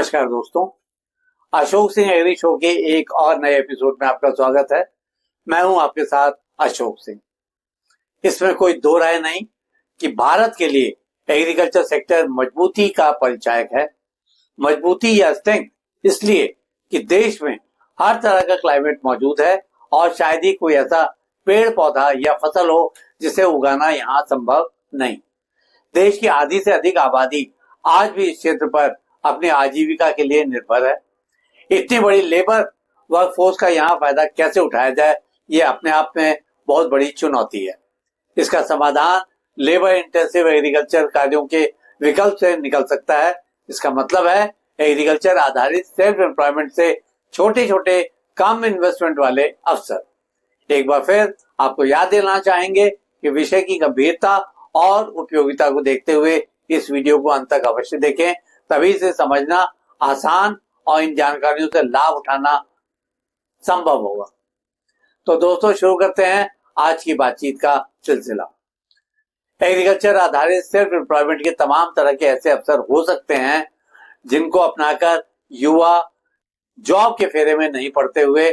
नमस्कार दोस्तों, Ashok Singh agree show के एक और नए एपिसोड में आपका स्वागत है। मैं हूं आपके साथ अशोक सिंह। इसमें कोई दो राय नहीं कि भारत के लिए एग्रीकल्चर सेक्टर मजबूती का परिचायक है। मजबूती या स्ट्रेंथ इसलिए कि देश में हर तरह का क्लाइमेट मौजूद है और शायद ही कोई ऐसा पेड़ पौधा या फसल हो जिसे उगाना यहाँ संभव नहीं। देश की आधी से अधिक आबादी आज भी इस क्षेत्र पर अपनी आजीविका के लिए निर्भर है। इतनी बड़ी लेबर वर्कफोर्स का यहाँ फायदा कैसे उठाया जाए, ये अपने आप में बहुत बड़ी चुनौती है। इसका समाधान लेबर इंटेंसिव एग्रीकल्चर कार्यों के विकल्प से निकल सकता है। इसका मतलब है एग्रीकल्चर आधारित सेल्फ एम्प्लॉयमेंट से छोटे छोटे कम इन्वेस्टमेंट वाले अवसर। एक बार फिर आपको याद दिलाना चाहेंगे कि विषय की गंभीरता और उपयोगिता को देखते हुए इस वीडियो को अंत तक अवश्य देखें, तभी इसे समझना आसान और इन जानकारियों से लाभ उठाना संभव होगा। तो दोस्तों, शुरू करते हैं आज की बातचीत का सिलसिला। एग्रीकल्चर आधारित सेल्फ एम्प्लॉयमेंट के तमाम तरह के ऐसे अवसर हो सकते हैं जिनको अपनाकर युवा जॉब के फेरे में नहीं पड़ते हुए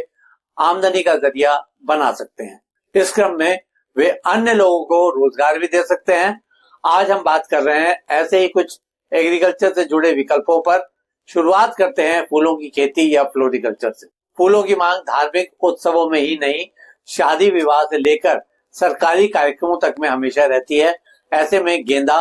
आमदनी का जरिया बना सकते हैं। इस क्रम में वे अन्य लोगों को रोजगार भी दे सकते हैं। आज हम बात कर रहे हैं ऐसे ही कुछ एग्रीकल्चर से जुड़े विकल्पों पर। शुरुआत करते हैं फूलों की खेती या फ्लोरिकल्चर से। फूलों की मांग धार्मिक उत्सवों में ही नहीं, शादी विवाह से लेकर सरकारी कार्यक्रमों तक में हमेशा रहती है। ऐसे में गेंदा,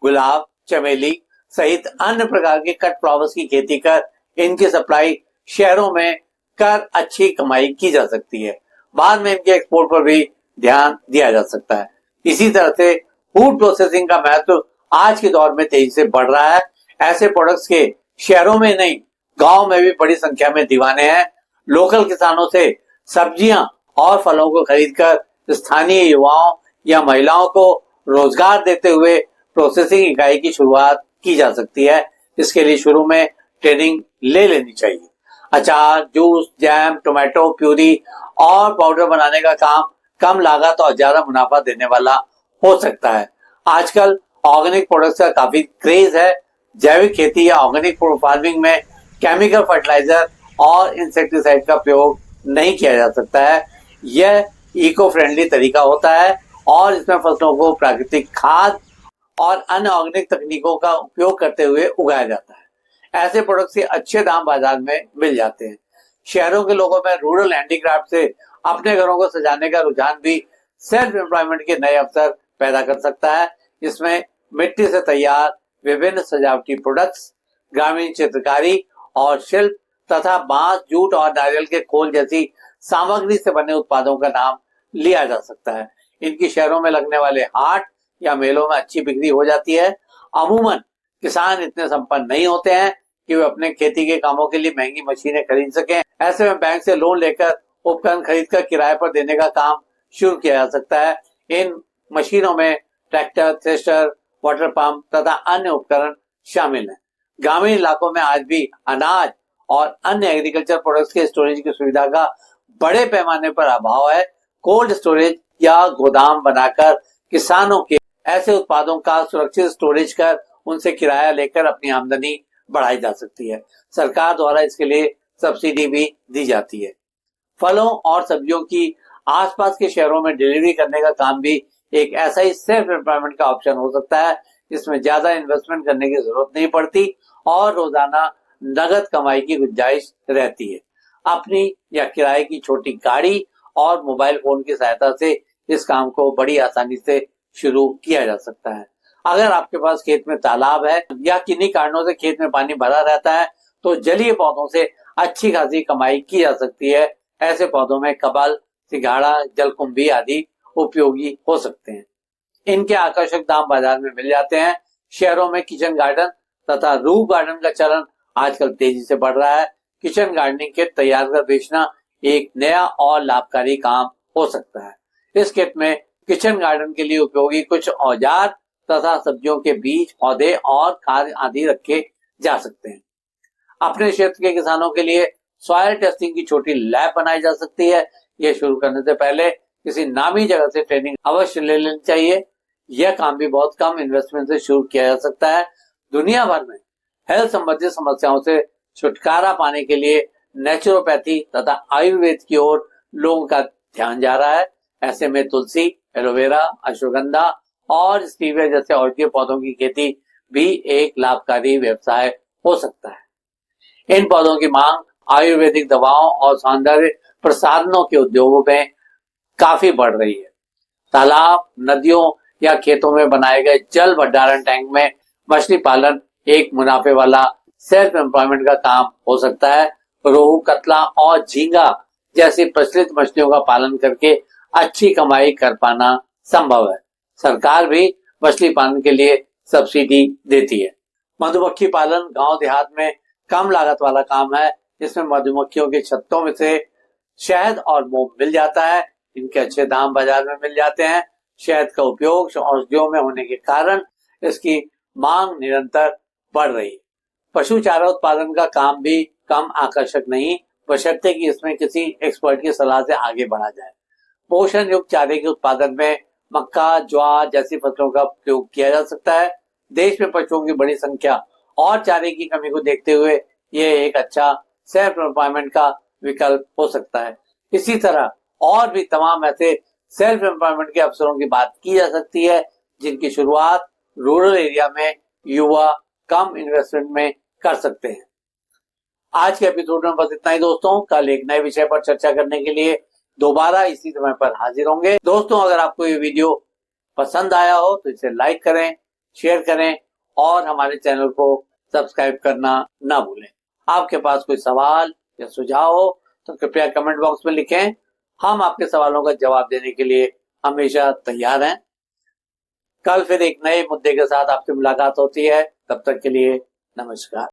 गुलाब, चमेली सहित अन्य प्रकार के कट फ्लावर्स की खेती कर इनकी सप्लाई शहरों में कर अच्छी कमाई की जा सकती है। बाद में इनके एक्सपोर्ट पर भी ध्यान दिया जा सकता है। इसी तरह से फूड प्रोसेसिंग का महत्व आज के दौर में तेजी से बढ़ रहा है। ऐसे प्रोडक्ट्स के शहरों में नहीं, गांव में भी बड़ी संख्या में दीवाने हैं। लोकल किसानों से सब्जियां और फलों को खरीदकर स्थानीय युवाओं या महिलाओं को रोजगार देते हुए प्रोसेसिंग इकाई की शुरुआत की जा सकती है। इसके लिए शुरू में ट्रेनिंग ले लेनी चाहिए। अचार, जूस, जैम, टोमेटो प्यूरी और पाउडर बनाने का काम कम लागत और ज्यादा मुनाफा देने वाला हो सकता है। आजकल ऑर्गेनिक प्रोडक्ट्स का काफी क्रेज है। जैविक खेती या ऑर्गेनिक फार्मिंग में केमिकल फर्टिलाइजर और इंसेक्टिसाइड का प्रयोग नहीं किया जा सकता है। यह इको फ्रेंडली तरीका होता है और इसमें फसलों को प्राकृतिक खाद और अन्य ऑर्गेनिक तकनीकों का उपयोग करते हुए उगाया जाता है। ऐसे प्रोडक्ट्स के अच्छे दाम बाजार में मिल जाते हैं। शहरों के लोगों में रूरल हैंडीक्राफ्ट से अपने घरों को सजाने का रुझान भी सेल्फ एम्प्लॉयमेंट के नए अवसर पैदा कर सकता है। इसमें मिट्टी से तैयार विभिन्न सजावटी प्रोडक्ट्स, ग्रामीण चित्रकारी और शिल्प तथा बांस, जूट और नारियल के खोल जैसी सामग्री से बने उत्पादों का नाम लिया जा सकता है। इनकी शहरों में लगने वाले हाट या मेलों में अच्छी बिक्री हो जाती है। अमूमन किसान इतने संपन्न नहीं होते हैं कि वे अपने खेती के कामों के लिए महंगी मशीनें खरीद सकें। ऐसे में बैंक से लोन लेकर उपकरण खरीदकर किराए पर देने का काम शुरू किया जा सकता है। इन मशीनों में ट्रैक्टर, थ्रेशर, वाटर पंप तथा अन्य उपकरण शामिल हैं। ग्रामीण इलाकों में आज भी अनाज और अन्य एग्रीकल्चर प्रोडक्ट्स के स्टोरेज की सुविधा का बड़े पैमाने पर अभाव है। कोल्ड स्टोरेज या गोदाम बनाकर किसानों के ऐसे उत्पादों का सुरक्षित स्टोरेज कर उनसे किराया लेकर अपनी आमदनी बढ़ाई जा सकती है। सरकार द्वारा इसके लिए सब्सिडी भी दी जाती है। फलों और सब्जियों की आसपास के शहरों में डिलीवरी करने का काम भी एक ऐसा ही सेल्फ एम्प्लॉयमेंट का ऑप्शन हो सकता है। इसमें ज्यादा इन्वेस्टमेंट करने की जरूरत नहीं पड़ती और रोजाना नगद कमाई की गुंजाइश रहती है। अपनी या किराए की छोटी गाड़ी और मोबाइल फोन की सहायता से इस काम को बड़ी आसानी से शुरू किया जा सकता है। अगर आपके पास खेत में तालाब है या किन्हीं कारणों से खेत में पानी भरा रहता है तो जलीय पौधों से अच्छी खासी कमाई की जा सकती है। ऐसे पौधों में कमल, सिंघाड़ा, जलकुंभी आदि उपयोगी हो सकते हैं। इनके आकर्षक दाम बाजार में मिल जाते हैं। शहरों में किचन गार्डन तथा रूफ गार्डन का चलन आजकल तेजी से बढ़ रहा है। किचन गार्डनिंग किट तैयार कर बेचना एक नया और लाभकारी काम हो सकता है। इस किट में किचन गार्डन के लिए उपयोगी कुछ औजार तथा सब्जियों के बीज, पौधे और खाद आदि रखे जा सकते हैं। अपने क्षेत्र के किसानों के लिए सॉइल टेस्टिंग की छोटी लैब बनाई जा सकती है। यह शुरू करने से पहले किसी नामी जगह से ट्रेनिंग अवश्य ले लेनी चाहिए। यह काम भी बहुत कम इन्वेस्टमेंट से शुरू किया जा सकता है। दुनिया भर में हेल्थ संबंधित समस्याओं से छुटकारा पाने के लिए नेचुरोपैथी तथा आयुर्वेद की ओर लोगों का ध्यान जा रहा है। ऐसे में तुलसी, एलोवेरा, अश्वगंधा और स्टीविया जैसे औषधीय पौधों की खेती भी एक लाभकारी व्यवसाय हो सकता है। इन पौधों की मांग आयुर्वेदिक दवाओं और सौंदर्य प्रसाधनों के उद्योगों में काफी बढ़ रही है। तालाब, नदियों या खेतों में बनाए गए जल भंडारण टैंक में मछली पालन एक मुनाफे वाला सेल्फ एम्प्लॉयमेंट का काम हो सकता है। रोहू, कतला और झींगा जैसी प्रचलित मछलियों का पालन करके अच्छी कमाई कर पाना संभव है। सरकार भी मछली पालन के लिए सब्सिडी देती है। मधुमक्खी पालन गांव देहात में कम लागत वाला काम है, जिसमें मधुमक्खियों के छत्तों में से शहद और मोम मिल जाता है। इनके अच्छे दाम बाजार में मिल जाते हैं। शहद का उपयोग औषधियों में होने के कारण इसकी मांग निरंतर बढ़ रही है। पशु चारा उत्पादन का काम भी कम आकर्षक नहीं, बशर्ते कि इसमें किसी एक्सपर्ट की सलाह से आगे बढ़ा जाए। पोषण युक्त चारे के उत्पादन में मक्का, ज्वार जैसी फसलों का प्रयोग किया जा सकता है। देश में पशुओं की बड़ी संख्या और चारे की कमी को देखते हुए यह एक अच्छा सेल्फ एम्प्लॉयमेंट का विकल्प हो सकता है। इसी तरह और भी तमाम ऐसे सेल्फ एम्प्लॉयमेंट के अवसरों की बात की जा सकती है, जिनकी शुरुआत रूरल एरिया में युवा कम इन्वेस्टमेंट में कर सकते हैं। आज के एपिसोड में बस इतना ही दोस्तों। कल एक नए विषय पर चर्चा करने के लिए दोबारा इसी समय पर हाजिर होंगे। दोस्तों, अगर आपको ये वीडियो पसंद आया हो तो इसे लाइक करें, शेयर करें और हमारे चैनल को सब्सक्राइब करना ना भूलें। आपके पास कोई सवाल या सुझाव हो तो कृपया कमेंट बॉक्स में लिखें। हम आपके सवालों का जवाब देने के लिए हमेशा तैयार हैं। कल फिर एक नए मुद्दे के साथ आपसे मुलाकात होती है। तब तक के लिए नमस्कार।